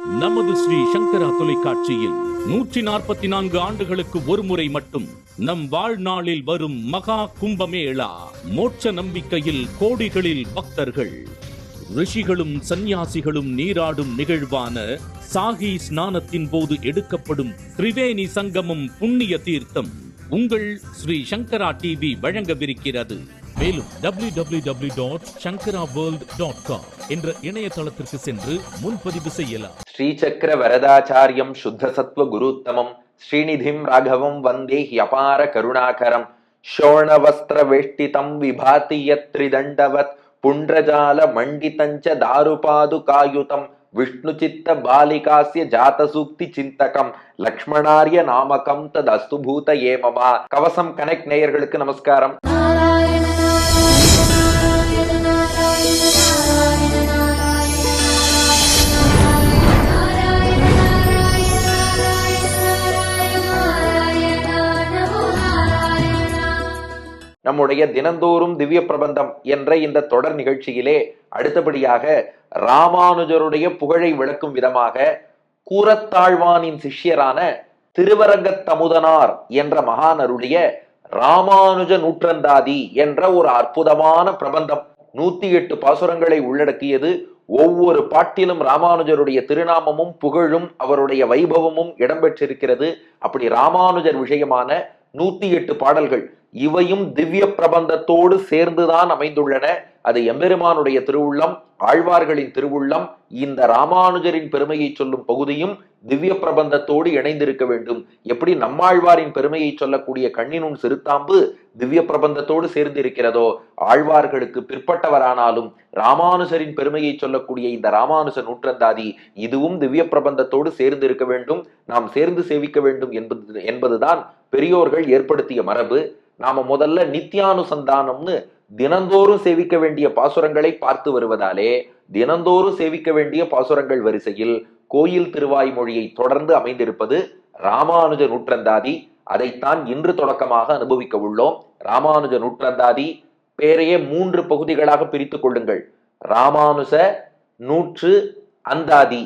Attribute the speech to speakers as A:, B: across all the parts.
A: நமது ஸ்ரீ சங்கரா தொலைக்காட்சியில் 144 ஆண்டுகளுக்கு ஒருமுறை மட்டும் நம் வாழ்நாளில் வரும் மகா கும்பமேளா. மோட்ச நம்பிக்கையில் கோடிகளில் பக்தர்கள், ரிஷிகளும் சந்நியாசிகளும் நீராடும் நிகழ்வான சாகி ஸ்நானத்தின் போது எடுக்கப்படும் திரிவேணி சங்கமம் புண்ணிய தீர்த்தம் உங்கள் ஸ்ரீ சங்கரா டிவி வழங்கவிருக்கிறது. மேலும் www.shankaraworld.com என்ற இணையதளத்திற்கு சென்று முன்பதிவு செய்யலாம்.
B: ஸ்ரீசக்கர வரதாச்சாரியம் சுத்த சத்வ குருத்தமம் ஸ்ரீநிதிம் ராகவம் வந்தே ஹியபார கருணாகரம் ஷோணவஸ்திர வேஷ்டிதம் விபாதி யத்ரிதண்டவத் புண்ட்ரஜால மண்டிதஞ்ச தாருபாது காயுதம் விஷ்ணு சித்த பாலிகாஸ்ய ஜாத சூக்தி சிந்தகம் லக்ஷ்மணாரிய நாமகம் ததஸ்து பூத ஏமமா. கவசம் கனெக்ட் நேயர்களுக்கு நமஸ்காரம். நம்முடைய தினந்தோறும் திவ்ய பிரபந்தம் என்ற இந்த தொடர் நிகழ்ச்சியிலே அடுத்தபடியாக ராமானுஜருடைய புகழை விளக்கும் விதமாக கூரத்தாழ்வானின் சிஷ்யரான திருவரங்கத்தமுதனார் என்ற மகானருடைய ராமானுஜ நூற்றந்தாதி என்ற ஒரு அற்புதமான பிரபந்தம் 108 பாசுரங்களை உள்ளடக்கியது. ஒவ்வொரு பாட்டிலும் ராமானுஜருடைய திருநாமமும் புகழும் அவருடைய வைபவமும் இடம்பெற்றிருக்கிறது. அப்படி ராமானுஜர் விஷயமான 108 பாடல்கள் இவையும் திவ்ய பிரபந்தத்தோடு சேர்ந்துதான் அமைந்துள்ளன. அது எம்பெருமானுடைய திருவுள்ளம், ஆழ்வார்களின் திருவுள்ளம். இந்த ராமானுஜரின் பெருமையை சொல்லும் பகுதியும் திவ்ய பிரபந்தத்தோடு இணைந்திருக்க வேண்டும். எப்படி நம்மாழ்வாரின் பெருமையை சொல்லக்கூடிய கண்ணினுன் சிறுத்தாம்பு திவ்ய பிரபந்தத்தோடு சேர்ந்து இருக்கிறதோ, ஆழ்வார்களுக்கு பிற்பட்டவரானாலும் ராமானுஜரின் பெருமையை சொல்லக்கூடிய இந்த ராமானுஜ நூற்றந்தாதி இதுவும் திவ்ய பிரபந்தத்தோடு சேர்ந்து இருக்க வேண்டும். நாம் சேர்ந்து சேவிக்க வேண்டும் என்பதுதான் பெரியோர்கள் ஏற்படுத்திய மரபு. நாம முதல்ல நித்தியானுசந்தானம்னு தினந்தோறும் சேவிக்க வேண்டிய பாசுரங்களை பார்த்து வருவதாலே தினந்தோறும் சேவிக்க வேண்டிய பாசுரங்கள் வரிசையில் கோயில் திருவாய்மொழியை தொடர்ந்து அமைந்திருப்பது ராமானுஜ நூற்றந்தாதி. அதைத்தான் இன்று தொடக்கமாக அனுபவிக்க உள்ளோம். ராமானுஜ நூற்றந்தாதி பேரையே 3 பகுதிகளாக பிரித்துக் கொள்ளுங்கள். ராமானுஜ நூற்று அந்தாதி.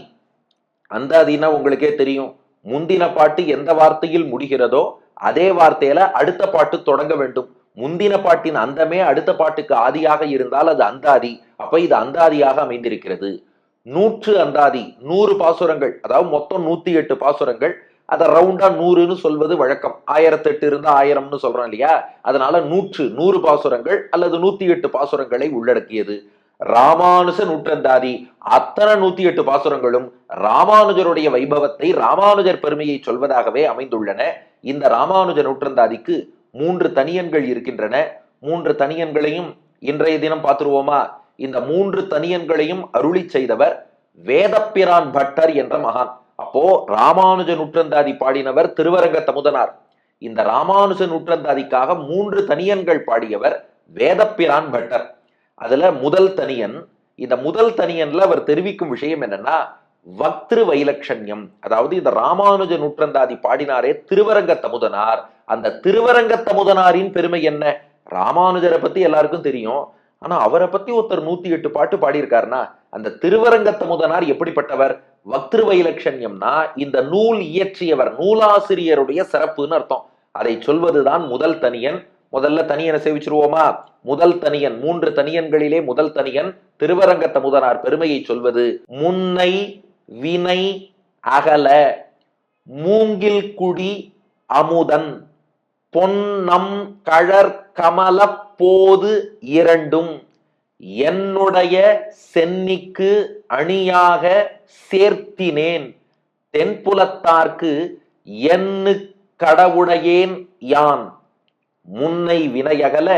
B: அந்தாதினா உங்களுக்கே தெரியும், முந்தின பாட்டு எந்த வார்த்தையில் முடிகிறதோ அதே வார்த்தையில அடுத்த பாட்டு தொடங்க வேண்டும். முந்தின பாட்டின் அந்தமே அடுத்த பாட்டுக்கு ஆதியாக இருந்தால் அது அந்தாதி. அப்ப இது அந்தாதியாக அமைந்திருக்கிறது. நூற்று அந்தாதி 100 பாசுரங்கள், அதாவது மொத்தம் 108 பாசுரங்கள். அதை ரவுண்டா 100ன்னு சொல்வது வழக்கம். 1008 இருந்தா 1000ன்னு சொல்றோம் இல்லையா? அதனால 100 பாசுரங்கள் அல்லது 108 பாசுரங்களை உள்ளடக்கியது ராமானுஜ நூற்றந்தாதி. அத்தனை 108 பாசுரங்களும் ராமானுஜருடைய வைபவத்தை, ராமானுஜர் பெருமையை சொல்வதாகவே அமைந்துள்ளன. இந்த ராமானுஜ நூற்றந்தாதிக்கு 3 தனியன்கள் இருக்கின்றன. 3 தனியன்களையும் இன்றைய தினம் பார்த்துருவோமா? இந்த 3 தனியன்களையும் அருளி செய்தவர் வேதப்பிரான் பட்டர் என்ற மகான். அப்போ ராமானுஜ நூற்றந்தாதி பாடினவர் திருவரங்கத்தமுதனார். இந்த ராமானுஜ நூற்றந்தாதிக்காக 3 தனியன்கள் பாடியவர் வேதப்பிரான் பட்டர். அதுல முதல் தனியன். இந்த முதல் தனியன்ல அவர் தெரிவிக்கும் விஷயம் என்னன்னா, வக்திரு வைலட்சண்யம். அதாவது இந்த ராமானுஜ நூற்றந்தாதி பாடினாரே திருவரங்கத்தமுதனார், அந்த திருவரங்கத்தமுதனாரின் பெருமை என்ன? ராமானுஜரை பத்தி எல்லாருக்கும் தெரியும். ஆனா அவரை பத்தி ஒருத்தர் 108 பாட்டு பாடியிருக்காருன்னா அந்த திருவரங்கத்தமுதனார் எப்படிப்பட்டவர்? வக்திரு வைலட்சண்யம்னா இந்த நூல் இயற்றியவர், நூலாசிரியருடைய சிறப்புன்னு அர்த்தம். அதை சொல்வதுதான் முதல் தனியன். முதல்ல தனியனை சேவிச்சிருவோமா? முதல் தனியன், 3 தனியன்களிலே முதல் தனியன் திருவரங்கத்தமுதனார் பெருமையை சொல்வது. முன்னை வினை அகல மூங்கில் குடி அமுதன் பொன்னம் கழற் கமல போது இரண்டும் என்னுடைய சென்னிக்கு அணியாக சேர்த்தினேன் தென்புலத்தார்க்கு என்னு கடவுடையேன் யான். முன்னை வினையகல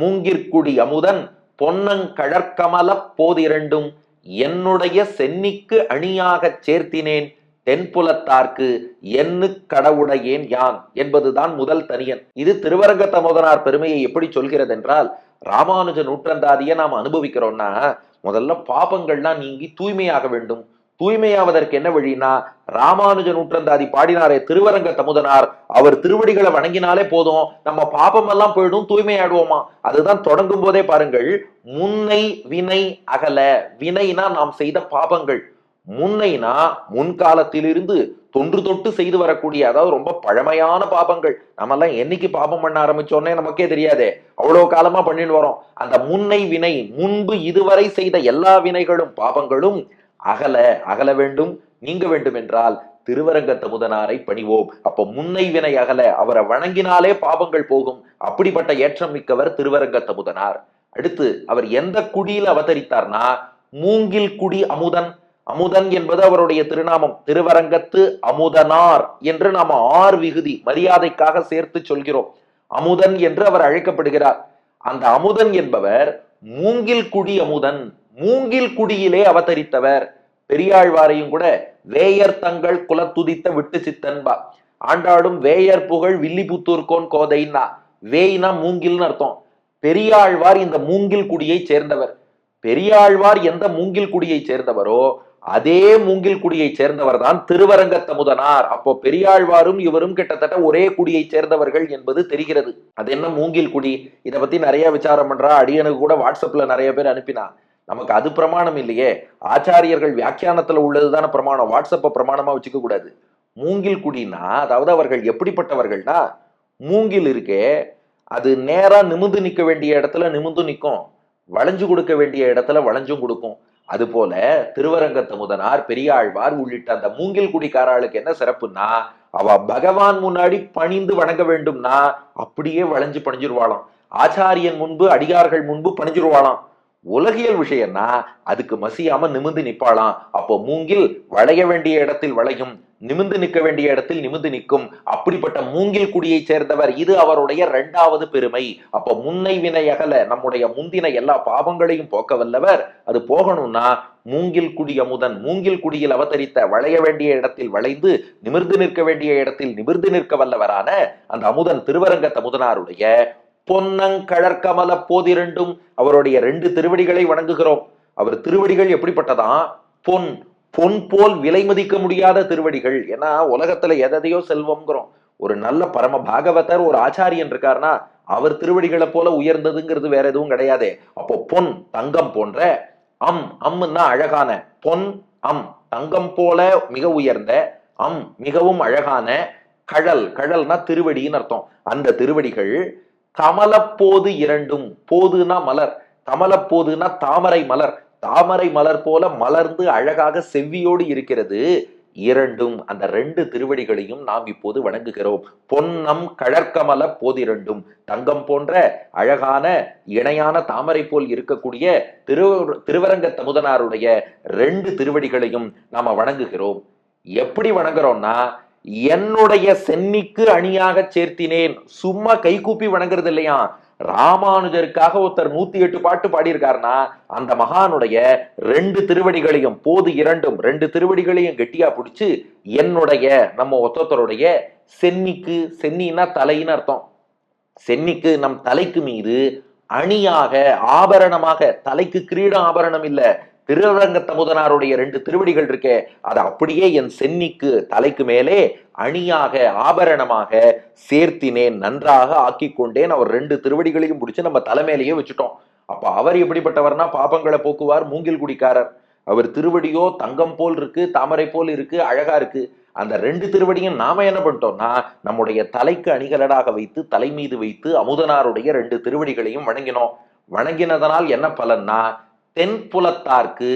B: மூங்கிற்குடி அமுதன் பொன்னங்கழற்கமல போதிரண்டும் என்னுடைய சென்னிக்கு அணியாக சேர்த்தினேன் தென்புலத்தார்க்கு என்னு கடவுடையேன் யான் என்பதுதான் முதல் தனியன். இது திருவரங்கத்தமுதனார் பெருமையை எப்படி சொல்கிறது என்றால், ராமானுஜ நூற்றந்தாதியை நாம் அனுபவிக்கிறோம்னா முதல்ல பாபங்கள்லாம் நீங்கி தூய்மையாக வேண்டும். தூய்மையாவதற்கு என்ன வழினா, ராமானுஜ நூற்றந்தாதி பாடினாரே திருவரங்கத்தமுதனார், அவர் திருவடிகளை வணங்கினாலே போதும், நம்ம பாபம் எல்லாம் போயிடும், தூய்மையாடுவோமா. அதுதான் தொடங்கும் போதே பாருங்கள், முன்னை வினை அகல. வினைனா நாம் செய்த பாபங்கள், முன்னைனா முன்காலத்திலிருந்து தொன்று தொட்டு செய்து வரக்கூடிய, அதாவது ரொம்ப பழமையான பாபங்கள். நம்ம எல்லாம் என்னைக்கு பாபம் பண்ண ஆரம்பிச்சோன்னே நமக்கே தெரியாதே, அவ்வளவு காலமா பண்ணிட்டு வரோம். அந்த முன்னை வினை, முன்பு இதுவரை செய்த எல்லா வினைகளும் பாபங்களும் அகல அகல வேண்டும், நீங்க வேண்டும் என்றால் திருவரங்கத்தமுதனாரை பணிவோம். அப்ப முன்னை வினை அகல, அவரை வணங்கினாலே பாபங்கள் போகும். அப்படிப்பட்ட ஏற்றம் மிக்கவர் திருவரங்கத்தமுதனார். அடுத்து அவர் எந்த குடியில் அவதரித்தார்னா மூங்கில் குடி அமுதன். அமுதன் என்பது அவருடைய திருநாமம். திருவரங்கத்து அமுதனார் என்று நாம ஆர் விகுதி மரியாதைக்காக சேர்த்து சொல்கிறோம். அமுதன் என்று அவர் அழைக்கப்படுகிறார். அந்த அமுதன் என்பவர் மூங்கில் குடி அமுதன், மூங்கில் குடியிலே அவதரித்தவர். பெரியாழ்வாரையும் கூட வேயர் தங்கள் குலத்துதித்த விட்டு சித்தன்பா. ஆண்டாளும் வேயர் புகழ் வில்லிபுத்தூர்கோன் கோதைன்னா, வேய்னா மூங்கில்னு அர்த்தம். பெரியாழ்வார் இந்த மூங்கில் குடியை சேர்ந்தவர். பெரியாழ்வார் எந்த மூங்கில் குடியை சேர்ந்தவரோ அதே மூங்கில் குடியை சேர்ந்தவர் தான் திருவரங்கத்தமுதனார். அப்போ பெரியாழ்வாரும் இவரும் கிட்டத்தட்ட ஒரே குடியை சேர்ந்தவர்கள் என்பது தெரிகிறது. அது என்ன மூங்கில் குடி? இதை பத்தி நிறைய விசாரம் பண்றா. அடியனுக்கு கூட வாட்ஸ்அப்ல நிறைய பேர் அனுப்பினா. நமக்கு அது பிரமாணம் இல்லையே. ஆச்சாரியர்கள் வியாக்கியானத்துல உள்ளதுதான பிரமாணம். வாட்ஸ்அப்பை பிரமாணமா வச்சுக்க கூடாது. மூங்கில் குடினா அதாவது அவர்கள் எப்படிப்பட்டவர்கள்னா, மூங்கில் இருக்கே அது நேரா நிமிந்து நிக்க வேண்டிய இடத்துல நிமிந்து நிற்கும், வளைஞ்சு கொடுக்க வேண்டிய இடத்துல வளைஞ்சும் கொடுக்கும். அது போல திருவரங்கத்தமுதனார், பெரியாழ்வார் உள்ளிட்ட அந்த மூங்கில் குடிக்காராளுக்கு என்ன சிறப்புன்னா, அவ பகவான் முன்னாடி பணிந்து வணங்க வேண்டும்னா அப்படியே வளைஞ்சு பணிஞ்சிருவாளாம். ஆச்சாரியன் முன்பு அடியார்கள் முன்பு பணிஞ்சிருவாளாம். உலகியல் விஷயம்னா அதுக்கு மசியாம நிமிந்து நிப்பாளாம். அப்போ மூங்கில் வளைய வேண்டிய இடத்தில் வளையும், நிமிந்து நிற்க வேண்டிய இடத்தில் நிமிந்து நிற்கும். அப்படிப்பட்ட மூங்கில் குடியை சேர்ந்தவர். இது அவருடைய இரண்டாவது பெருமை. அப்போ முன்னை வினை அகல, நம்முடைய முந்தின எல்லா பாவங்களையும் போக்க வல்லவர். அது போகணும்னா மூங்கில் குடி அமுதன், மூங்கில் குடியில் அவதரித்த, வளைய வேண்டிய இடத்தில் வளைந்து நிமிர்ந்து நிற்க வேண்டிய இடத்தில் நிமிர்ந்து நிற்க வல்லவரான அந்த அமுதன் திருவரங்கத்தமுதனாருடைய பொன்னங்கழற்கமல போதிரண்டும், அவருடைய 2 திருவடிகளை வணங்குகிறோம். அவர் திருவடிகள் எப்படிப்பட்டதா? பொன், பொன் போல் விலை மதிக்க முடியாத திருவடிகள். ஏன்னா உலகத்துல எதையோ செல்வம்ங்கிறோம். ஒரு நல்ல பரம பாகவதர், ஒரு ஆச்சாரியன் இருக்காருன்னா அவர் திருவடிகளை போல உயர்ந்ததுங்கிறது வேற எதுவும் கிடையாது. அப்போ பொன், தங்கம் போன்ற, அம்னா அழகான, பொன் அம் தங்கம் போல மிக உயர்ந்த, மிகவும் அழகான, கழல், கழல்னா திருவடின்னு அர்த்தம். அந்த திருவடிகள் கமலப்போது இரண்டும், போதுனா மலர், கமலப்போதுனா தாமரை மலர், தாமரை மலர் போல மலர்ந்து அழகாக செவ்வியோடு இருக்கிறது. இரண்டும், அந்த 2 திருவடிகளையும் நாம் இப்போது வணங்குகிறோம். பொன்னம் கழற்கமல போதிரண்டும், தங்கம் போன்ற அழகான இணையான தாமரை போல் இருக்கக்கூடிய திருவரங்கத்தமுதனாருடைய 2 திருவடிகளையும் நாம வணங்குகிறோம். எப்படி வணங்குறோம்னா, என்னுடைய சென்னிக்கு அணியாக சேர்த்தினேன். சும்மா கை கூப்பி வணங்குறது இல்லையா. ராமானுஜருக்காக ஒருத்தர் 108 பாட்டு பாடியிருக்காருன்னா அந்த மகானுடைய 2 திருவடிகளையும், போது இரண்டும் 2 திருவடிகளையும் கெட்டியா பிடிச்சு என்னுடைய, நம்ம ஒத்தொத்தருடைய சென்னிக்கு, சென்னின்னா தலைன்னு அர்த்தம், சென்னிக்கு நம் தலைக்கு மீது அணியாக, ஆபரணமாக, தலைக்கு கிரீடம் ஆபரணம் இல்ல, திருவரங்கத்தமுதனாருடைய 2 திருவடிகள் இருக்கே, அது அப்படியே என் சென்னிக்கு, தலைக்கு மேலே அணியாக, ஆபரணமாக சேர்த்தினேன், நன்றாக ஆக்கி கொண்டேன். அவர் 2 திருவடிகளையும் பிடிச்சு நம்ம தலைமையிலேயே வச்சுட்டோம். அப்ப அவர் எப்படிப்பட்டவர்னா பாபங்களை போக்குவார், மூங்கில் குடிக்காரர். அவர் திருவடியோ தங்கம் போல் இருக்கு, தாமரை போல் இருக்கு, அழகா இருக்கு. அந்த 2 திருவடியும் நாம என்ன பண்ணிட்டோம்னா நம்முடைய தலைக்கு அணிகலடாக வைத்து, தலை மீது வைத்து அமுதனாருடைய 2 திருவடிகளையும் வணங்கினோம். வணங்கினதனால் என்ன பலன்னா, தென்புலத்தார்க்கு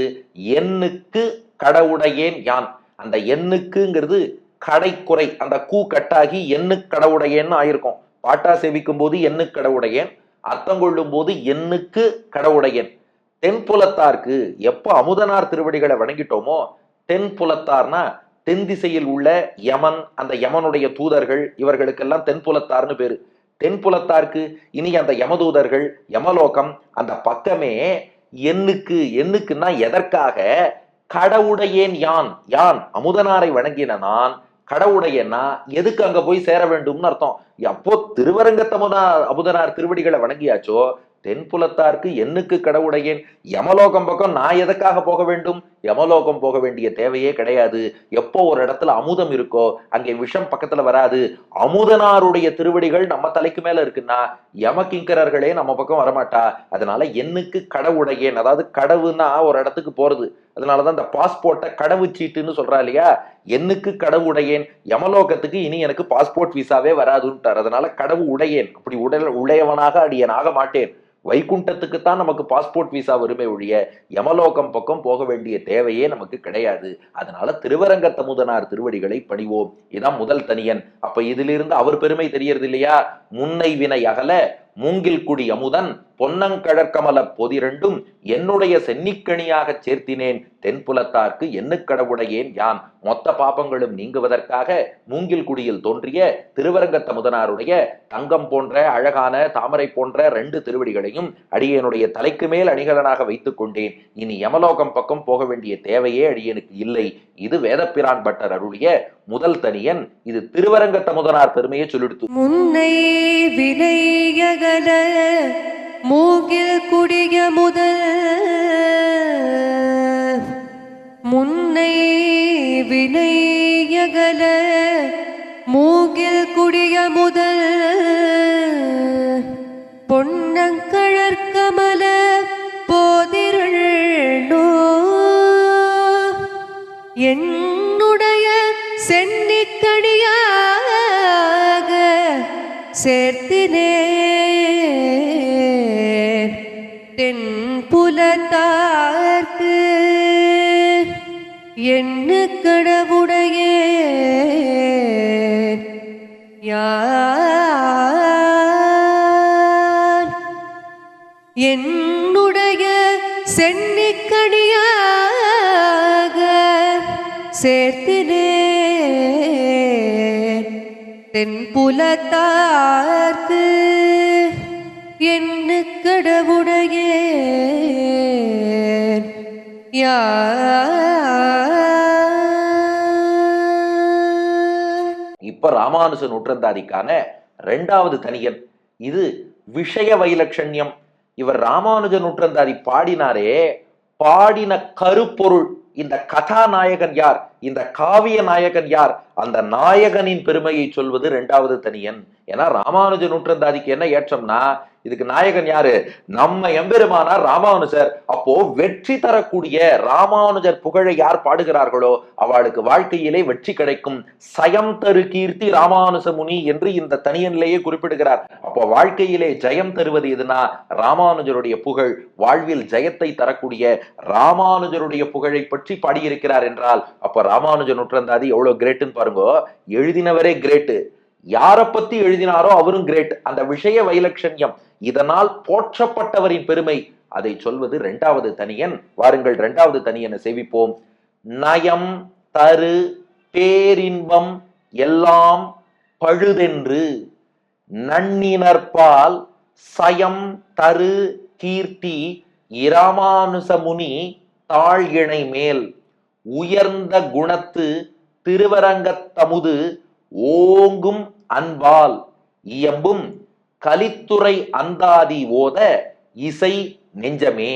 B: எண்ணுக்கு கடவுடையேன் யான். அந்த எண்ணுக்குங்கிறது கடைக்குறை, அந்த கூ கட்டாகி எண்ணு கடவுடையேன்னு ஆயிருக்கும். பாட்டா சேவிக்கும் போது எண்ணு கடவுடையேன், அர்த்தம் கொள்ளும் போது எண்ணுக்கு கடவுடையேன். தென்புலத்தார்க்கு, எப்ப அமுதனார் திருவடிகளை வணங்கிட்டோமோ, தென்புலத்தார்னா தென் திசையில் உள்ள யமன், அந்த யமனுடைய தூதர்கள், இவர்களுக்கெல்லாம் தென்புலத்தார்னு பேரு. தென்புலத்தார்க்கு இனி அந்த யமதூதர்கள், யமலோகம், அந்த பக்கமே எண்ணுக்கு, எண்ணுக்குன்னா எதற்காக, கடவுடையேன் யான், யான் அமுதனாரை வணங்கின நான் கடவுடையன்னா எதுக்கு அங்க போய் சேர வேண்டும்னு அர்த்தம். எப்போ அமுதனார் திருவடிகளை வணங்கியாச்சோ, தென்புலத்தார்க்கு எண்ணுக்கு கடவுடையேன், யமலோகம் பக்கம் நான் எதற்காக போக வேண்டும், யமலோகம் போக வேண்டிய தேவையே கிடையாது. எப்போ ஒரு இடத்துல அமுதம் இருக்கோ அங்கே விஷம் பக்கத்துல வராது. அமுதனாருடைய திருவடிகள் நம்ம தலைக்கு மேல இருக்குன்னா யமகிங்கரர்களே நம்ம பக்கம் வரமாட்டா. அதனால என்னுக்கு கடவுடையேன், அதாவது கடவுன்னா ஒரு இடத்துக்கு போறது, அதனாலதான் இந்த பாஸ்போர்ட்டை கடவு சீட்டுன்னு சொல்றா இல்லையா, என்னுக்கு கடவுடையேன், யமலோகத்துக்கு இனி எனக்கு பாஸ்போர்ட் விசாவே வராதுன்ட்டார். அதனால கடவு உடையேன், அப்படி உடையவனாக அடியேன் ஆக மாட்டேன். வைகுண்டத்துக்குத்தான் நமக்கு பாஸ்போர்ட் விசா வருமே ஒழிய யமலோகம் பக்கம் போக வேண்டிய தேவையே நமக்கு கிடையாது. அதனால திருவரங்கத்தமுதனார் திருவடிகளை பணிவோம். இதான் முதல் தனியன். அப்ப இதிலிருந்து அவர் பெருமை தெரியறது இல்லையா? முன்னை வினை அகல மூங்கில் குடி அமுதன் பொன்னங்கழற்கமல பொதிரண்டும் என்னுடைய சென்னிக்கணியாக சேர்த்தினேன் தென்புலத்தார்க்கு எண்ணுக்கடவுடையேன் யான். மொத்த பாபங்களும் நீங்குவதற்காக மூங்கில் குடியில் தோன்றிய திருவரங்கத்தமுதனாருடைய தங்கம் போன்ற அழகான தாமரை போன்ற 2 திருவடிகளையும் அடியனுடைய தலைக்கு மேல் அணிகலனாக வைத்துக் கொண்டேன். இனி யமலோகம் பக்கம் போக வேண்டிய தேவையே அடியனுக்கு இல்லை. இது வேதப்பிரான் பட்டர் அருளிய முதல் தனியன். இது திருவரங்கத்தமுதனார் பெருமையை சொல்லிடுத்து.
C: முன்னை வினையகல மூங்கில் குடிய முதல், முன்னை வினையகல மூங்கில் குடிய முதல் பொன்னங்கழற்கமல போதிரோ என்னுடைய சென்னிக்கணியாக சேர்த்தினே தென்புலத்தார்க்கு எண்ணு கடவுடையே யார். என்னுடைய சென்னிக்கணியாக சேர்த்தினே தென்புலத்தார்க்கு எண்ணு கடவுடையே
B: இப்ப ராமானுஜ நூற்றந்தாதிக்கான 2வது தனியன். இது விஷய வைலட்சண்யம். இவர் ராமானுஜ நூற்றந்தாதி பாடினாரே, பாடின கருப்பொருள், இந்த கதாநாயகன் யார், இந்த காவிய நாயகன் யார், அந்த நாயகனின் பெருமையை சொல்வது 2வது தனியன். ஏன்னா ராமானுஜ நூற்றந்தாதிக்கு என்ன ஏற்றம்னா, இதுக்கு நாயகன் யாரு? நம்ம எம்பெருமானார் ராமானுஜர். அப்போ வெற்றி தரக்கூடிய ராமானுஜர் புகழை யார் பாடுகிறார்களோ அவளுக்கு வாழ்க்கையிலே வெற்றி கிடைக்கும். சயம் தரு கீர்த்தி ராமானுஜ முனி என்று இந்த தனியனிலேயே குறிப்பிடுகிறார். அப்போ வாழ்க்கையிலே ஜெயம் தருவது எதுனா ராமானுஜருடைய புகழ். வாழ்வில் ஜெயத்தை தரக்கூடிய ராமானுஜருடைய புகழை பற்றி பாடியிருக்கிறார் என்றால் அப்ப ராமானுஜ நூற்றந்தாதி எவ்வளவு கிரேட்னு பாருங்க. எழுதினவரே கிரேட்டு, யாரை பத்தி எழுதினாரோ அவரும் கிரேட். அந்த விஷய வைலட்சண்யம், இதனால் போற்றப்பட்டவரின் பெருமை, அதை சொல்வது 2வது தனியன். வாருங்கள் 2வது தனியனை சேவிப்போம். நயம் தரு பேரின்பம் எல்லாம் பழுதென்று நன்னினர்பால் சயம் தரு கீர்த்தி இராமானுசமுனி தாழ் இணை மேல் உயர்ந்த குணத்து திருவரங்கத்தமுது ஓங்கும் அன்பால் இயம்பும் கலித்துறை அந்தாதி ஓத இசை நெஞ்சமே.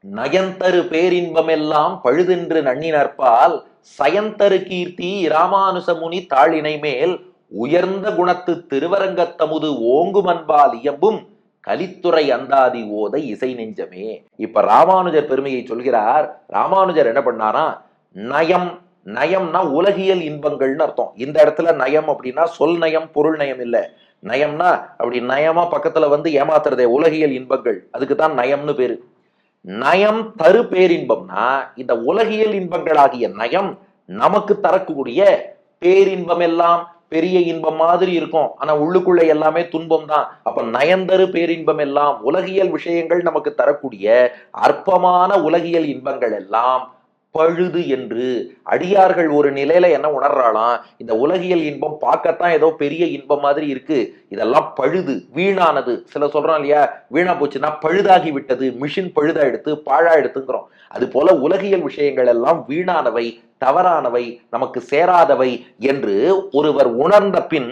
B: நயந்தரு பேரின்பமெல்லாம் பழுதென்று நன்னினர்பால் சயந்தரு கீர்த்தி இராமானுசமுனி தாளினை மேல் உயர்ந்த குணத்து திருவரங்கத்தமுது ஓங்கும் அன்பால் இயம்பும் கலித்துறை அந்தாதி ஓத இசை நெஞ்சமே. இப்ப ராமானுஜர் பெருமையை சொல்கிறார். ராமானுஜர் என்ன பண்ணாரா? நயம், நயம்னா உலகியல் இன்பங்கள்னு அர்த்தம். இந்த இடத்துல நயம் அப்படின்னா சொல் நயம் பொருள் நயம் இல்ல. நயம்னா அப்படி நயமா பக்கத்துல வந்து ஏமாத்துறதே, உலகியல் இன்பங்கள், அதுக்குதான் நயம்னு பேரு. நயம் தரு பேரின்பம்னா இந்த உலகியல் இன்பங்களாகிய நயம் நமக்கு தரக்கூடிய பேரின்பம் எல்லாம் பெரிய இன்பம் மாதிரி இருக்கும், ஆனா உள்ளுக்குள்ள எல்லாமே துன்பம் தான். அப்ப நயந்தரு பேரின்பம் எல்லாம் உலகியல் விஷயங்கள் நமக்கு தரக்கூடிய அற்பமான உலகியல் இன்பங்கள் எல்லாம் பழுது என்று அடியார்கள் ஒரு நிலையில என்ன உணர்றாளாம், இந்த உலகியல் இன்பம் பார்க்கத்தான் ஏதோ பெரிய இன்பம் மாதிரி இருக்கு, இதெல்லாம் பழுது, வீணானது. சில சொல்றோம் இல்லையா, வீணா போச்சுன்னா பழுதாகி விட்டது, மிஷின் பழுதா எடுத்து பாழா எடுத்துங்கிறோம். அது போல உலகியல் விஷயங்கள் எல்லாம் வீணானவை, தவறானவை, நமக்கு சேராதவை என்று ஒருவர் உணர்ந்த பின்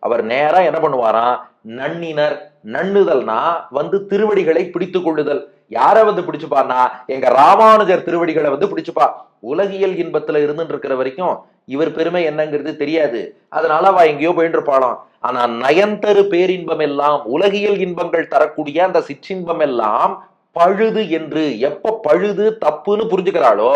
B: அவர் நேரா என்ன பண்ணுவாராம், நன்னினர், நண்ணுதல்னா வந்து திருவடிகளை பிடித்து கொள்ளுதல். யார வந்து பிடிச்சுப்பான்னா எங்க ராமானுஜர் திருவடிகளை வந்து பிடிச்சுப்பா. உலகியல் இன்பத்துல இருந்துட்டு இருக்கிற வரைக்கும் இவர் பெருமை என்னங்கிறது தெரியாது, அதனால அவ எங்கேயோ போயிட்டு இருப்பாளாம். ஆனா நயன்தரு பேரின்பம் எல்லாம், உலகியல் இன்பங்கள் தரக்கூடிய அந்த சிற்றின்பம் எல்லாம் பழுது என்று எப்ப பழுது தப்புன்னு புரிஞ்சுக்கிறாளோ,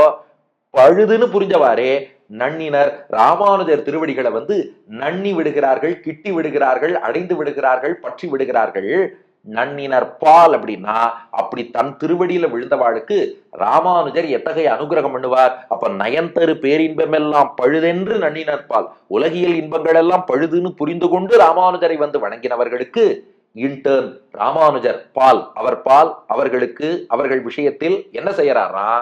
B: பழுதுன்னு புரிஞ்சவாறே நன்னினர் ராமானுஜர் திருவடிகளை வந்து நன்னி விடுகிறார்கள், கிட்டி விடுகிறார்கள், அடைந்து விடுகிறார்கள், பற்றி விடுகிறார்கள். நன்னினர் பால் அப்படின்னா அப்படி தன் திருவடியில விழுந்தவாளுக்கு ராமானுஜர் எத்தகைய அனுகிரகம் பண்ணுவார். அப்ப நயன்தரு பேரின்பம் எல்லாம் பழுதென்று நன்னினர் பால், உலகியல் இன்பங்கள் எல்லாம் பழுதுன்னு புரிந்து கொண்டு ராமானுஜரை வந்து வணங்கினவர்களுக்கு இன்டர்ன் ராமானுஜர் பால், அவர்களுக்கு அவர்கள் விஷயத்தில் என்ன செய்யறாரா,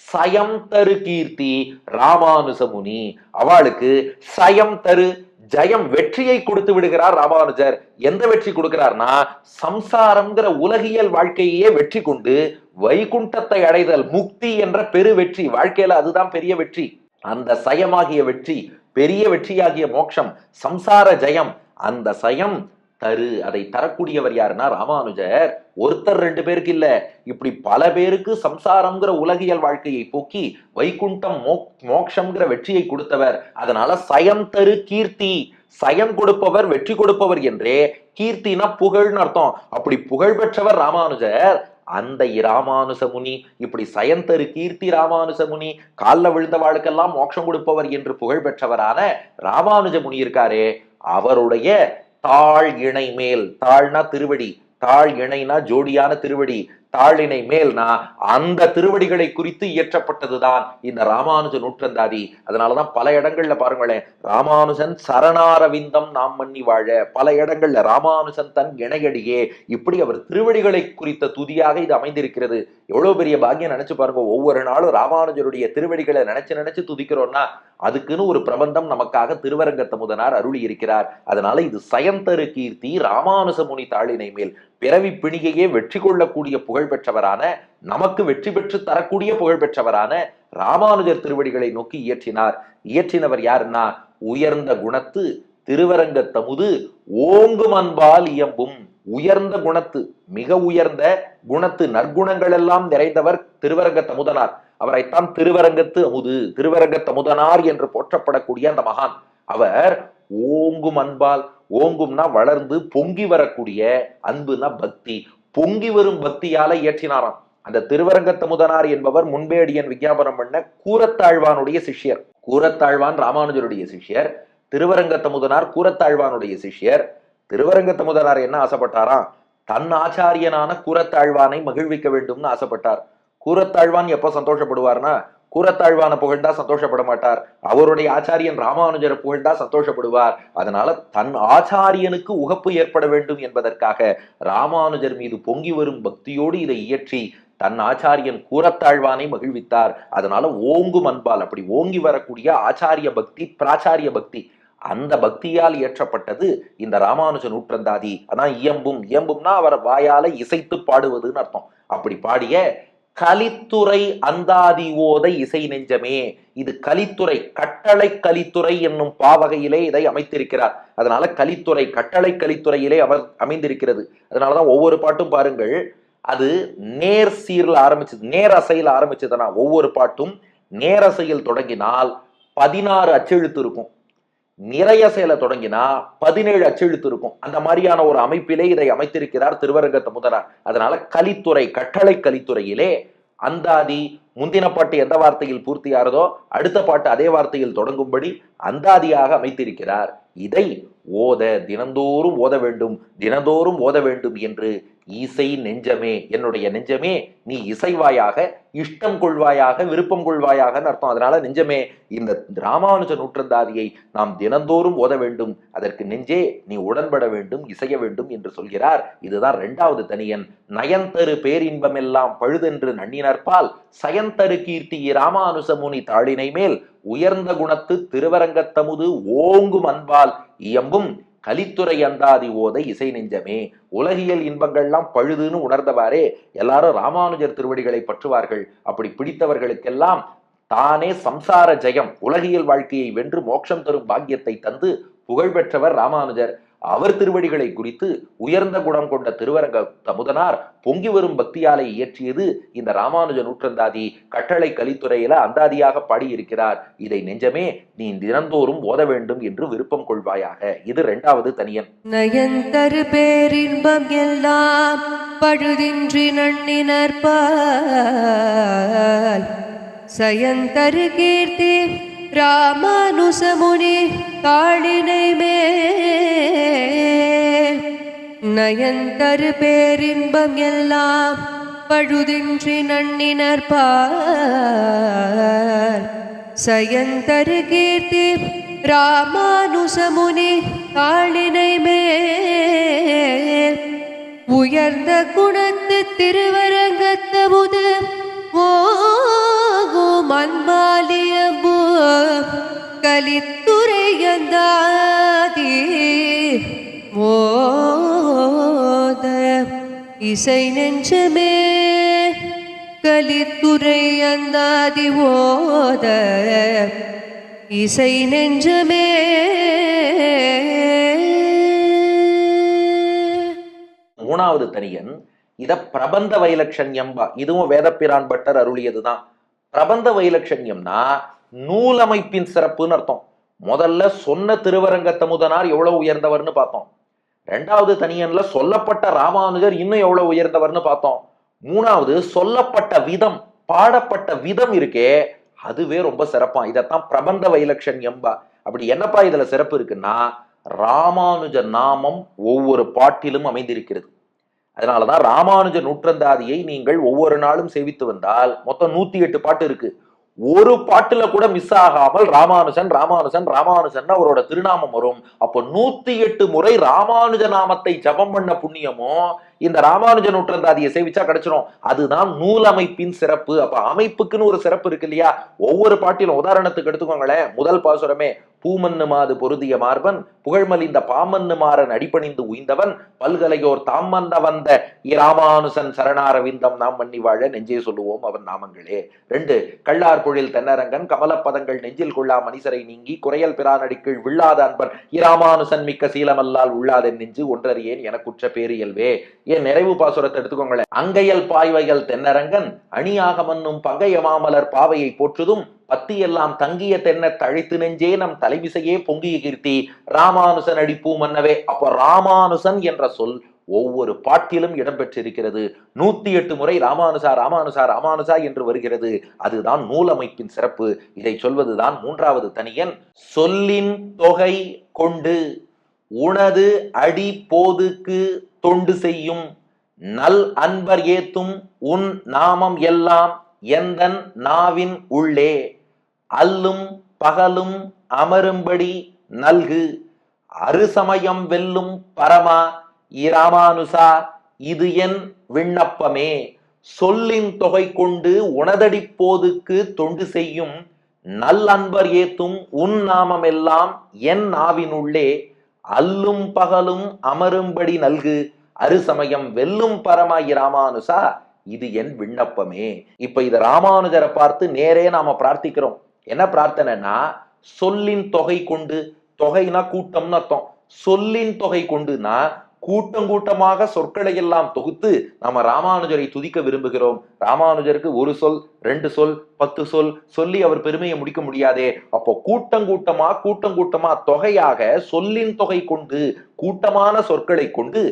B: சயம் தரு கீர்த்தி ராமானுஜ முனி, அவளுக்கு சயம் தரு ஜெயம் வெற்றியை கொடுத்து விடுகிறார் ராமானுஜர். எந்த வெற்றி கொடுக்கிறார்னா சம்சாரம்ங்கிற உலகியல் வாழ்க்கையே வெற்றி கொண்டு வைகுண்டத்தை அடைதல், முக்தி என்ற பெரு வெற்றி. வாழ்க்கையில அதுதான் பெரிய வெற்றி. அந்த சயமாகிய வெற்றி, பெரிய வெற்றியாகிய மோட்சம், சம்சார ஜெயம், அந்த சயம் தரு, அதை தரக்கூடியவர் யாருன்னா ராமானுஜர். ஒருத்தர் ரெண்டு பேருக்கு இல்ல, இப்படி பல பேருக்கு சம்சாரம்ங்கிற உலகியல் வாழ்க்கையை போக்கி வைகுண்டம் மோக்ஷம்ங்கிற வெற்றியை கொடுத்தவர். அதனால சயம் தரு கீர்த்தி, சயம் கொடுப்பவர், வெற்றி கொடுப்பவர் என்றே, கீர்த்தினா புகழ்னு அர்த்தம். அப்படி புகழ் பெற்றவர் ராமானுஜர். அந்த ராமானுஜ முனி இப்படி சயந்தரு கீர்த்தி ராமானுஜ முனி, காலில் விழுந்த வாழ்க்கெல்லாம் மோட்சம் கொடுப்பவர் என்று புகழ் பெற்றவரான ராமானுஜ முனி இருக்காரே, அவருடைய தாழ் இணை மேல், தாழ்னா திருவடி, தாழ் இணைனா ஜோடியான திருவடி, தாழினை மேல்னா அந்த திருவடிகளை குறித்து இயற்றப்பட்டதுதான் இந்த ராமானுஜ நூற்றந்தாதி. அதனாலதான் பல இடங்கள்ல பாருங்களேன், ராமானுஜன் சரணாரவிந்தம் நாம் மன்னி வாழ, பல இடங்கள்ல ராமானுஜன் தன் இணையடியே, இப்படி அவர் திருவடிகளை குறித்த துதியாக இது அமைந்திருக்கிறது. எவ்வளவு பெரிய பாக்கியம் நினைச்சு பாருங்க. ஒவ்வொரு நாளும் ராமானுஜருடைய திருவடிகளை நினைச்சு நினைச்சு துதிக்கிறோம்னா அதுக்குன்னு ஒரு பிரபந்தம் நமக்காக திருவரங்கத்த முதனார் அருளி இருக்கிறார். அதனால இது சயந்தரு கீர்த்தி ராமானுஜ முனி தாளினை மேல், பிறவி பிணிகையே வெற்றி கொள்ளக்கூடிய புகழ் பெற்றவரான, நமக்கு வெற்றி பெற்று தரக்கூடிய புகழ் பெற்றவரான ராமானுஜர் திருவடிகளை நோக்கி இயற்றினார். இயற்றினவர் யாருன்னா உயர்ந்த குணத்து திருவரங்க தமுது ஓங்கும் அன்பால் இயம்பும், உயர்ந்த குணத்து, மிக உயர்ந்த குணத்து, நற்குணங்கள் எல்லாம் நிறைந்தவர் திருவரங்க தமுதனார். அவரைத்தான் திருவரங்கத்து அமுது, திருவரங்க தமுதனார் என்று போற்றப்படக்கூடிய அந்த மகான். அவர் ஓங்கும் அன்பால், ஓங்கும்னா வளர்ந்து பொங்கி வரக்கூடிய, அன்புனா பக்தி, பொங்கி வரும் பக்தியால இயற்றினாராம். அந்த திருவரங்கத்த முதனார் என்பவர் முன்பேடியன் விஞ்ஞாபனம் பண்ண கூரத்தாழ்வானுடைய சிஷ்யர். கூரத்தாழ்வான் ராமானுஜருடைய சிஷ்யர், திருவரங்கத்த முதனார் கூரத்தாழ்வானுடைய சிஷ்யர். திருவரங்கத்த முதனார் என்ன ஆசைப்பட்டாராம், தன் ஆச்சாரியனான கூரத்தாழ்வானை மகிழ்விக்க வேண்டும்னு ஆசைப்பட்டார். கூரத்தாழ்வான் எப்ப சந்தோஷப்படுவார்னா கூரத்தாழ்வான புகழ்ந்தா சந்தோஷப்பட மாட்டார், அவருடைய ஆச்சாரியன் ராமானுஜரை புகழ்ந்தா சந்தோஷப்படுவார். அதனால தன் ஆச்சாரியனுக்கு உகப்பு ஏற்பட வேண்டும் என்பதற்காக ராமானுஜர் மீது பொங்கி வரும் பக்தியோடு இதை இயற்றி தன் ஆச்சாரியன் கூரத்தாழ்வானை மகிழ்வித்தார். அதனால ஓங்கும் அன்பால், அப்படி ஓங்கி வரக்கூடிய ஆச்சாரிய பக்தி, பிராச்சாரிய பக்தி, அந்த பக்தியால் இயற்றப்பட்டது இந்த ராமானுஜ நூற்றந்தாதி. அதான் இயம்பும், இயம்பும்னா அவர் வாயால இசைத்து பாடுவதுன்னு அர்த்தம். அப்படி பாடிய கலித்துறை அந்தாதி ஓத இசை நெஞ்சமே, இது கலித்துறை, கட்டளை கலித்துறை என்னும் பாவகையிலே இதை அமைத்திருக்கிறார். அதனால கலித்துறை, கட்டளை கலித்துறையிலே அவர் அமைந்திருக்கிறது. அதனாலதான் ஒவ்வொரு பாட்டும் பாருங்கள், அது நேர் சீர்ல ஆரம்பிச்சது, நேர் அசையில ஆரம்பிச்சதுன்னா ஒவ்வொரு பாட்டும் நேரசையில் தொடங்கினால் 16 அச்செழுத்து இருக்கும், நிறைய செயல தொடங்கினா 17 அச்செழுத்து இருக்கும். அந்த மாதிரியான ஒரு அமைப்பிலே இதை அமைத்திருக்கிறார் திருவரங்கத்த முதனார். அதனால கலித்துறை, கட்டளை கலித்துறையிலே அந்தாதி, முந்தின பாட்டு எந்த வார்த்தையில் பூர்த்தியாகிறதோ அடுத்த பாட்டு அதே வார்த்தையில் தொடங்கும்படி அந்தாதியாக அமைத்திருக்கிறார். இதை ஓத, தினந்தோறும் ஓத வேண்டும், தினந்தோறும் ஓத வேண்டும் என்று இசை நெஞ்சமே, என்னுடைய நெஞ்சமே நீ இசைவாயாக, இஷ்டம் கொள்வாயாக, விருப்பம் கொள்வாயாக அர்த்தம். அதனால நெஞ்சமே, இந்த ராமானுஜ நூற்றந்தாதியை நாம் தினந்தோறும் ஓத வேண்டும், அதற்கு நெஞ்சே நீ உடன்பட வேண்டும், இசைய வேண்டும் என்று சொல்கிறார். இதுதான் 2வது தனியன். நயன்தரு பேரின்பம் எல்லாம் பழுதென்று நன்னினர்பால் சயந்தரு கீர்த்தி ராமானுஜ முனி தாளினை மேல் உயர்ந்த குணத்து திருவரங்கத்தமுது ஓங்கும் அன்பால் இயம்பும் கலித்துறை அந்தாதி ஓத இசை நெஞ்சமே. உலகியல் இன்பங்கள்லாம் பழுதுன்னு உணர்ந்தவாறே எல்லாரும் ராமானுஜர் திருவடிகளை பற்றுவார்கள். அப்படி பிடித்தவர்களுக்கெல்லாம் தானே சம்சார ஜெயம், உலகியல் வாழ்க்கையை வென்று மோட்சம் தரும் பாக்கியத்தை தந்து புகழ் பெற்றவர் ராமானுஜர். அவர் திருவடிகளை குறித்து உயர்ந்த குணம் கொண்ட திருவரங்க தமுதனார் பொங்கி வரும் பக்தியாலை இயற்றியது இந்த ராமானுஜ நூற்றந்தாதி. கட்டளை கலித்துறையில அந்தாதியாக பாடியிருக்கிறார். இதை நெஞ்சமே நீ தினந்தோறும் ஓத வேண்டும் என்று விருப்பம் கொள்வாயாக. இது 2வது தனியன்.
C: நயந்தரு பேரின்பம் எல்லாம் பழுதின்றி நன்னினர்பால் சயந்தரு கீர்த்தி ராமானுசமுனி தாளினை மேல் நயந்தரு பேரின்பம் எல்லாம் பழுதின்றி நன்னினர்பால் சயந்தரு கீர்த்தி ராமானுசமுனி தாளினை மேல் உயர்ந்த குணத்து திருவரங்கத்தமுது ஓகும் அன்பாலியம்பு கலித்துறையந்தாதி ஓத இசை நெஞ்சமே கலித்துறையந்தாதி ஓத இசை நெஞ்சமே.
B: 3வது தனியன். இத பிரபந்த வைலட்சண்யம்பா. இதுவும் வேதப்பிரான் பட்டர் அருளியதுதான். பிரபந்த வைலட்சண்யம்னா நூலமைப்பின் சிறப்புன்னு அர்த்தம். முதல்ல சொன்ன திருவரங்கத்தமுதனார் எவ்வளவு உயர்ந்தவர்னு பார்த்தோம். 2வது தனியன்ல சொல்லப்பட்ட ராமானுஜர் இன்னும் எவ்வளவு உயர்ந்தவர்னு பார்த்தோம். 3வது சொல்லப்பட்ட விதம், பாடப்பட்ட விதம் இருக்கே அதுவே ரொம்ப சிறப்பா. இதத்தான் பிரபந்த வைலட்சண்யம்பா. அப்படி என்னப்பா இதுல சிறப்பு இருக்குன்னா, ராமானுஜ நாமம் ஒவ்வொரு பாட்டிலும் அமைந்திருக்கிறது. அதனாலதான் ராமானுஜ நூற்றந்தாதியை நீங்கள் ஒவ்வொரு நாளும் சேவித்து வந்தால் மொத்தம் 108 பாட்டு இருக்கு. ஒரு பாட்டுல கூட மிஸ் ஆகாமல் ராமானுஜன் ராமானுஜன் ராமானுஜன் அவரோட திருநாமம் வரும். அப்போ 108 முறை ராமானுஜ நாமத்தை ஜபம் பண்ண புண்ணியமும் இந்த ராமானுஜ நூற்றந்தாதியை சேவிச்சா கிடைச்சிடும். அதுதான் நூல் அமைப்பின் சிறப்பு. அப்ப அமைப்புக்குன்னு ஒரு சிறப்பு இருக்கு இல்லையா? ஒவ்வொரு பாட்டிலும் உதாரணத்துக்கு எடுத்துக்கோங்களேன். முதல் பாசுரமே பூமன்னு மாது பொருதிய மார்பன் புகழ்மலிந்த பாமன்னு மாறன் அடிபணிந்து உய்ந்தவன் பல்கலையோர் தாமன்ன வந்த இராமானுசன் சரணாரவிந்தம் நாம் மன்னி வாழ நெஞ்சே சொல்லுவோம் அவன் நாமங்களே. 2 கள்ளார் பொழில் தென்னரங்கன் கமலப்பதங்கள் நெஞ்சில் கொள்ளா மனிசரை நீங்கி குறையல் பிரானடிக்குள் விழாத அன்பர் இராமானுசன் மிக்க சீலமல்லால் உள்ளாதென் நெஞ்சு ஒன்றறியேன் எனக்குற்ற பேரு இயல்வே. ஏன் நிறைவு பாசுரத்தை எடுத்துக்கோங்களேன். அங்கையல் பாய்வைகள் தென்னரங்கன் அணியாக மன்னும் பங்கைய மாமலர் பாவையை போற்றுதும் பத்தியெல்லாம் தங்கிய தென்ன தழைத்து நெஞ்சே நம் தலைவிசையே பொங்கிய கீர்த்தி ராமானுசன் அடிப்பூ மன்னவே. அப்போ ராமானுசன் என்ற சொல் ஒவ்வொரு பாட்டிலும் இடம்பெற்றிருக்கிறது. 108 முறை ராமானுசா ராமானுசா ராமானுசா என்று வருகிறது. அதுதான் நூலமைப்பின் சிறப்பு. இதை சொல்வதுதான் 3வது தனியன். சொல்லின் தொகை கொண்டு உனது அடி போதுக்கு தொண்டு செய்யும் நல் அன்பர் ஏத்தும் உன் நாமம் எல்லாம் எந்தன் நாவின் உள்ளே அல்லும் பகலும் அமரும்படி நல்கு அருசமயம் வெல்லும் பரமா இராமானுசா இது என் விண்ணப்பமே. சொல்லின் தொகை கொண்டு உனதடி போதுக்கு தொண்டு செய்யும் நல் அன்பர் ஏத்தும் உன் நாமம் எல்லாம் என் நாவினுள்ளே அல்லும் பகலும் அமரும்படி நல்கு அருசமயம் வெல்லும் பரமாயி ராமானுசா இது என் விண்ணப்பமே. இப்ப இத ராமானுஜரை பார்த்து நேரே நாம பிரார்த்திக்கிறோம். என்ன பிரார்த்தனைனா, சொல்லின் தொகை கொண்டு, தொகைனா கூட்டம்னு அர்த்தம். சொல்லின் தொகை கொண்டுனா கூட்டம் கூட்டமாக சொற்களை எல்லாம் தொகுத்து நாம ராமானுஜரை துதிக்க விரும்புகிறோம். ராமானுஜருக்கு ஒரு சொல் 2 சொல் 10 சொல் சொல்லி அவர் பெருமையை முடிக்க முடியாதே. அப்போ கூட்டம் கூட்டமா தொகையாக சொல்லின் தொகை கொண்டு கூட்டமான சொற்களை கொண்டு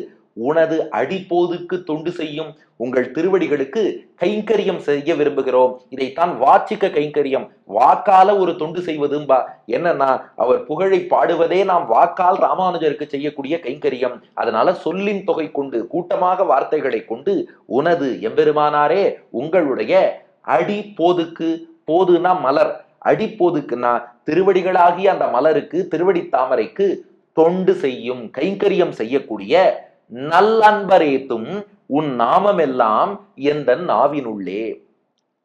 B: உனது அடிப்போதுக்கு தொண்டு செய்யும் உங்கள் திருவடிகளுக்கு கைங்கரியம் செய்ய விரும்புகிறோம். இதைத்தான் வாச்சிக்க கைங்கரியம், வாக்கால ஒரு தொண்டு செய்வதும்பா. என்னன்னா அவர் புகழை பாடுவதே நாம் வாக்கால் ராமானுஜருக்கு செய்யக்கூடிய கைங்கரியம். அதனால சொல்லின் தொகை கொண்டு கூட்டமாக வார்த்தைகளை கொண்டு உனது எம்பெருமானாரே உங்களுடைய அடி போதுக்கு, போதுனா மலர், அடிப்போதுக்குன்னா திருவடிகளாகிய அந்த மலருக்கு திருவடி தாமரைக்கு தொண்டு செய்யும் கைங்கரியம் செய்யக்கூடிய நல்லன்பரேத்தும் உன் நாமம் எல்லாம் எந்த நாவினுள்ளே.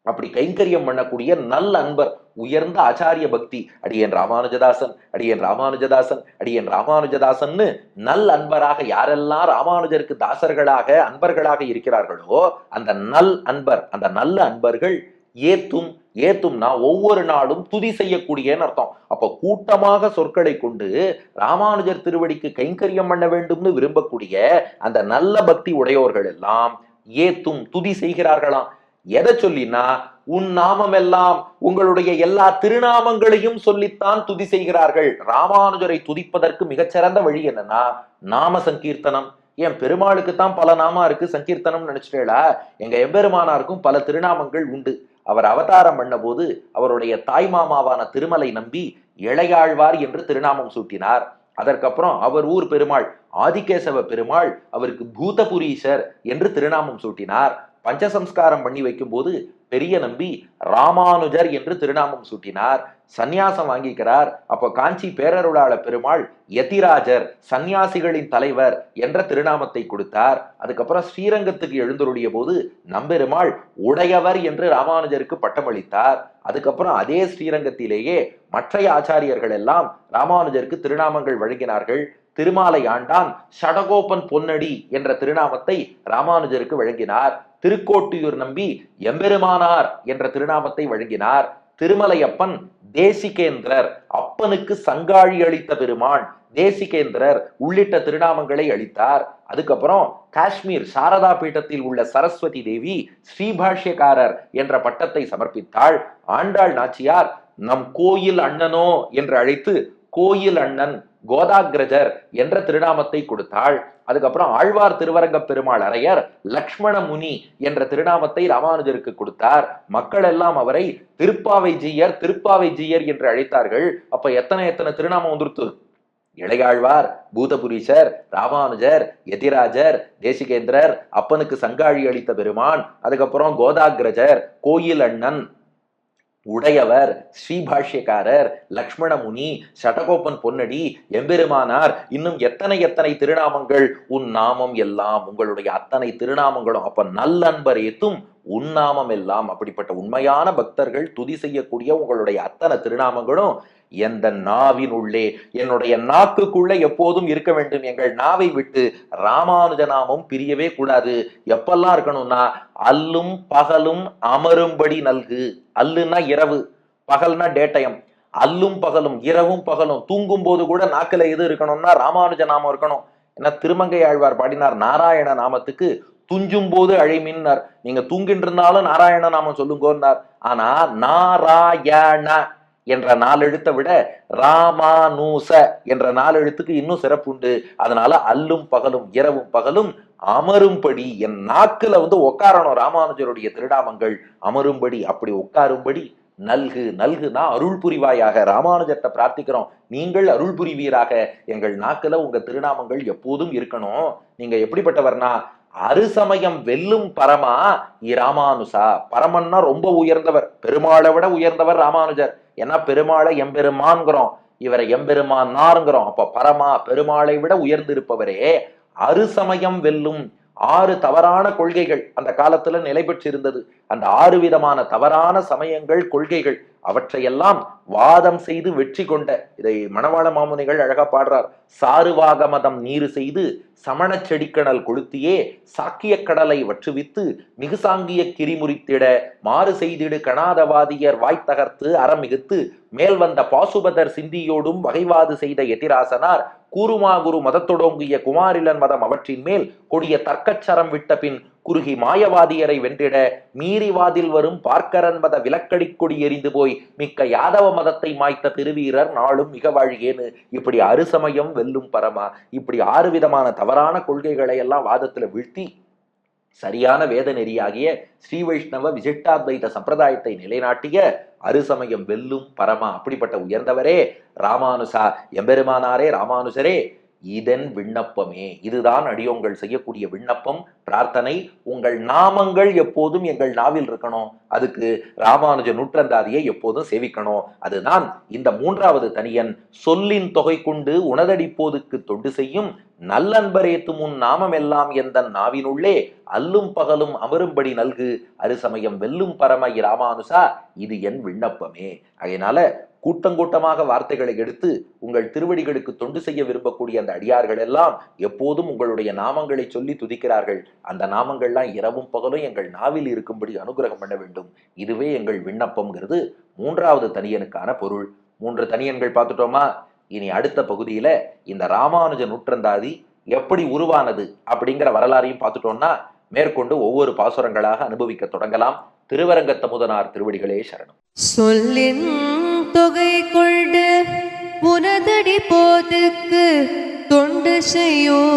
B: அப்படி கைங்கரியம் பண்ணக்கூடிய நல்ல அன்பர், உயர்ந்த ஆச்சாரிய பக்தி, அடியேன் ராமானுஜதாசன் அடியேன் ராமானுஜதாசன் அடியேன் ராமானுஜதாசன்னு நல் அன்பராக யாரெல்லாம் ராமானுஜருக்கு தாசர்களாக அன்பர்களாக இருக்கிறார்களோ அந்த நல் அன்பர், அந்த நல்ல அன்பர்கள் ஏத்தும் ஏத்தும்னா ஒவ்வொரு நாளும் துதி செய்யக்கூடியன்னு அர்த்தம். அப்ப கூட்டமாக சொற்களை கொண்டு ராமானுஜர் திருவடிக்கு கைங்கரியம் பண்ண வேண்டும்னு விரும்பக்கூடிய அந்த நல்ல பக்தி உடையோர்கள் எல்லாம் ஏத்தும் துதி செய்கிறார்களாம். எதை சொல்லினா, உன் நாமம் எல்லாம், உங்களுடைய எல்லா திருநாமங்களையும் சொல்லித்தான் துதி செய்கிறார்கள். ராமானுஜரை துதிப்பதற்கு மிகச்சிறந்த வழி என்னன்னா நாம சங்கீர்த்தனம். ஏன் பெருமாளுக்கு தான் பல நாமா இருக்கு, சங்கீர்த்தனம் நினைச்சிட்டேளா? எங்க எம்பெருமானாருக்கும் பல திருநாமங்கள் உண்டு. அவர் அவதாரம் பண்ண போது அவருடைய தாய் மாமாவான திருமலை நம்பி இளையாழ்வார் என்று திருநாமம் சூட்டினார். அதற்கப்புறம் அவர் ஊர் பெருமாள் ஆதிகேசவ பெருமாள் அவருக்கு பூதபுரீசர் என்று திருநாமம் சூட்டினார். பஞ்சசம்ஸ்காரம் பண்ணி வைக்கும் போது பெரிய நம்பி ராமானுஜர் என்று திருநாமம் சூட்டினார். சந்நியாசம் வாங்கிக்கிறார். அப்ப காஞ்சி பேரருளாள பெருமாள் யதிராஜர், சந்நியாசிகளின் தலைவர் என்ற திருநாமத்தை கொடுத்தார். அதுக்கப்புறம் ஸ்ரீரங்கத்துக்கு எழுந்தருடைய போது நம்பெருமாள் உடையவர் என்று ராமானுஜருக்கு பட்டமளித்தார். அதுக்கப்புறம் அதே ஸ்ரீரங்கத்திலேயே மற்றைய ஆச்சாரியர்கள் எல்லாம் ராமானுஜருக்கு திருநாமங்கள் வழங்கினார்கள். திருமாலை ஆண்டான் ஷடகோபன் பொன்னடி என்ற திருநாமத்தை ராமானுஜருக்கு வழங்கினார். திருக்கோட்டியூர் நம்பி எம்பெருமானார் என்ற திருநாமத்தை வழங்கினார். திருமலையப்பன் தேசிகேந்திரர், அப்பனுக்கு சங்காழி அளித்த பெருமான் தேசிகேந்திரர் உள்ளிட்ட திருநாமங்களை அளித்தார். அதுக்கப்புறம் காஷ்மீர் சாரதா பீட்டத்தில் உள்ள சரஸ்வதி தேவி ஸ்ரீபாஷ்யக்காரர் என்ற பட்டத்தை சமர்ப்பித்தாள். ஆண்டாள் நாச்சியார் நம் கோயில் அண்ணனோ என்று அழைத்து கோயில் அண்ணன் கோதாகிரஜர் என்ற திருநாமத்தை கொடுத்தாள். அதுக்கப்புறம் ஆழ்வார் திருவரங்க பெருமாள் அரையர் லக்ஷ்மண முனி என்ற திருநாமத்தை ராமானுஜருக்கு கொடுத்தார். மக்கள் எல்லாம் அவரை திருப்பாவை ஜீயர் திருப்பாவை ஜீயர் என்று அழைத்தார்கள். அப்ப எத்தனை திருநாமம் வந்துருத்து? இளையாழ்வார், பூதபுரீசர், ராமானுஜர், யதிராஜர், தேசிகேந்திரர், அப்பனுக்கு சங்காழி அளித்த பெருமான், அதுக்கப்புறம் கோதாகிரஜர், கோயில் அண்ணன், உடையவர், ஸ்ரீபாஷ்யக்காரர், லக்ஷ்மண முனி, சடகோபன் பொன்னடி, எம்பெருமானார், இன்னும் எத்தனை திருநாமங்கள். உன் நாமம் எல்லாம், உங்களுடைய அத்தனை திருநாமங்களும். அப்ப நல்லன்பர் ஏத்தும் உன் நாமம் எல்லாம். அப்படிப்பட்ட உண்மையான பக்தர்கள் துதி செய்யக்கூடிய உங்களுடைய அத்தனை திருநாமங்களும் எந்த நாவின் உள்ளே, என்னுடைய நாக்குக்குள்ள எப்போதும் இருக்க வேண்டும். எங்கள் நாவை விட்டு ராமானுஜ நாமம் பிரியவே கூடாது. எப்பெல்லாம் இருக்கணும்னா அல்லும் பகலும் அமரும்படி நல்கு. அல்லுன்னா இரவு, பகல்னா டே டைம். அல்லும் பகலும், இரவும் பகலும், தூங்கும் போது கூட நாக்குல எது இருக்கணும்னா ராமானுஜ நாமம் இருக்கணும். ஏன்னா திருமங்கை ஆழ்வார் பாடினார் நாராயண நாமத்துக்கு துஞ்சும் போது அழைமின்னார். நீங்க தூங்கிட்டு இருந்தாலும் நாராயண நாமம் சொல்லுங்கன்னார். ஆனா நாராயண என்ற 4 எழுத்தை விட ராமானுச என்ற 4 எழுத்துக்கு இன்னும் சிறப்பு உண்டு. அதனால அல்லும் பகலும் இரவும் பகலும் அமரும்படி என் நாக்குல உட்காரணும். ராமானுஜருடைய திருநாமங்கள் அமரும்படி, அப்படி உட்காரும்படி நல்கு. நல்குனா அருள் புரிவாயாக. ராமானுஜர்கிட்ட பிரார்த்திக்கிறோம், நீங்கள் அருள் புரிவீராக. எங்கள் நாக்குல உங்க திருநாமங்கள் எப்போதும் இருக்கணும். நீங்க எப்படிப்பட்டவர்னா அருசமயம் வெல்லும் பரமா இராமானுசா. பரமன்னா ரொம்ப உயர்ந்தவர், பெருமாளை விட உயர்ந்தவர் ராமானுஜர். ஏன்னா பெருமாளை எம்பெருமான்கிறோம், இவரை எம்பெருமானாருங்கிறோம். அப்ப பரமா, பெருமாளை விட உயர்ந்து இருப்பவரே. அருசமயம் வெல்லும், 6 தவறான கொள்கைகள் அந்த காலத்துல நிலை பெற்றிருந்தது. அந்த 6 விதமான தவறான சமயங்கள், கொள்கைகள், அவற்றையெல்லாம் வாதம் செய்து வெற்றி கொண்ட, இதை மணவாள மாமுனிகள் அழகா பாடுறார். சாருவாக மதம் நீரு செய்து சமண செடிக்கணல் கொளுத்தியே சாக்கிய கடலை வற்றுவித்து மிகுசாங்கிய கிரிமுறித்திட மாறு செய்திடு கணாதவாதியர் வாய்த்தகர்த்து அறமிகுத்து மேல் வந்த பாசுபதர் சிந்தியோடும் வகைவாது செய்த எதிராசனார் கூறுமாகுரு மதத்தொடங்கிய குமாரிலன் மதம் அவற்றின் மேல் கொடிய தர்க்கச்சரம் விட்ட பின் குறுகி மாயவாதியரை வென்றிட மீறிவாதில் வரும் பார்க்கரன் மத விலக்கடி கொடி எரிந்து போய் மிக்க யாதவ மதத்தை மாய்த்த திருவீரர் நாளும் மிக வாழ்கேன்னு. இப்படி அருசமயம் வெல்லும் பரமா, இப்படி 6 விதமான தவறான கொள்கைகளை எல்லாம் வாதத்துல வீழ்த்தி சரியான வேத நெறியாகிய ஸ்ரீ வைஷ்ணவ விசிஷ்டாத்வைத சம்பிரதாயத்தை நிலைநாட்டிய அருசமயம் வெல்லும் பரமா, அப்படிப்பட்ட உயர்ந்தவரே ராமானுசா, எம்பெருமானாரே ராமானுசரே, இதன் விண்ணப்பமே. இதுதான் அடியோங்கள் செய்யக்கூடிய விண்ணப்பம், பிரார்த்தனை. உங்கள் நாமங்கள் எப்போதும் எங்கள் நாவில் இருக்கணும். அதுக்கு ராமானுஜ நூற்றந்தாதியை எப்போதும் சேவிக்கணும். அதுதான் இந்த 3வது தனியன். சொல்லின் தொகை கொண்டு உணதடிப்போதுக்கு தொண்டு செய்யும் நல்லன்பரேத்தும் உன் நாமம் எல்லாம் எந்த நாவினுள்ளே அல்லும் பகலும் அமரும்படி நல்கு. அருசமயம் வெல்லும் பரம ராமானுசா, இது என் விண்ணப்பமே. அதனால கூட்டங்கூட்டமாக வார்த்தைகளை எடுத்து உங்கள் திருவடிகளுக்கு தொண்டு செய்ய விரும்பக்கூடிய அந்த அடியார்கள் எல்லாம் எப்போதும் உங்களுடைய நாமங்களை சொல்லி துதிக்கிறார்கள். அந்த நாமங்கள்லாம் இரவும் பகலும் எங்கள் நாவில் இருக்கும்படி அனுகிரகம் பண்ண வேண்டும். இதுவே எங்கள் விண்ணப்பம்ங்கிறது 3வது தனியனுக்கான பொருள். 3 தனியன்கள் பார்த்துட்டோமா? இனி அடுத்த பகுதியில இந்த ராமானுஜ நூற்றந்தாதி எப்படி உருவானது அப்படிங்கிற வரலாறையும் பார்த்துட்டோம்னா மேற்கொண்டு ஒவ்வொரு பாசுரங்களாக அனுபவிக்க தொடங்கலாம். திருவரங்கத்தமுதனார் திருவடிகளே சரணம்.
C: சொல்லின் தொகை கொண்டு உனதடி போதுக்கு தொண்டு செய்யும்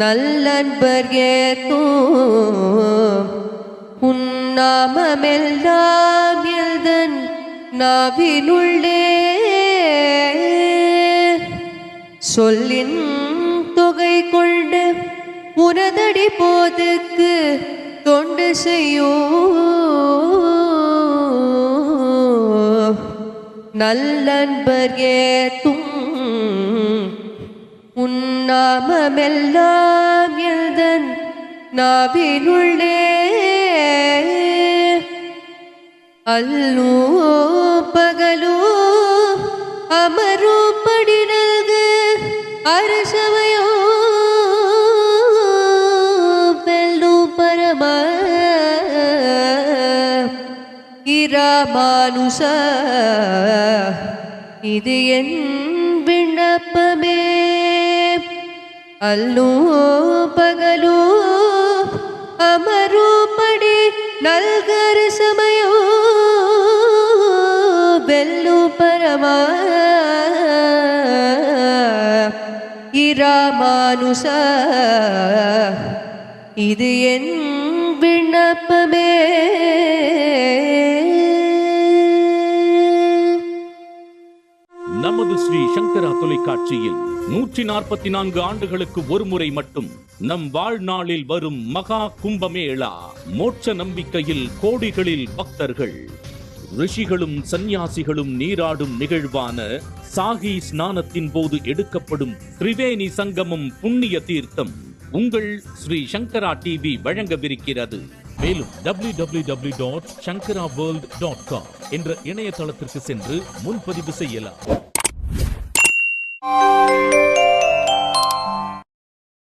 C: நல்லன்பர் ஏத்தும் உன்னாமெல்லாம் எல்தன் நாவினுள்ளே. சொல்லின் தொகை கொண்டு உனதடி போதுக்கு தொண்டு செய்யும் நல்லன்பர் ஏத்தும் உன்னாமெல்லாம் எல்தன் நாவினுள்ளே. அல்லோ பகலோ அமரோ படி நல்கு அரசவையோ வெல்லும் பரம இராமானுச இது என் விண்ணப்பமே. அல்லோ பகலோ அமரோ படி நல்கரு சமயோ வெல்லு பரமா இராமானுச இது என் விண்ணப்பமே.
A: நமது ஸ்ரீ சங்கரா தொலைக்காட்சியில் 144 ஆண்டுகளுக்கு ஒருமுறை மட்டும் நம் வாழ்நாளில் வரும் மகா கும்பமேளா. மோட்ச நம்பிக்கையில் கோடிகளில் பக்தர்கள், ரிஷிகளும் சந்நியாசிகளும் நீராடும் நிகழ்வான சாகி ஸ்நானத்தின் போது எடுக்கப்படும் திரிவேணி சங்கமம் புண்ணிய தீர்த்தம் உங்கள் ஸ்ரீ சங்கரா டிவி வழங்கவிருக்கிறது. மேலும் www.shankaraworld.com என்ற இணையதளத்திற்கு சென்று முன்பதிவு செய்யலாம்.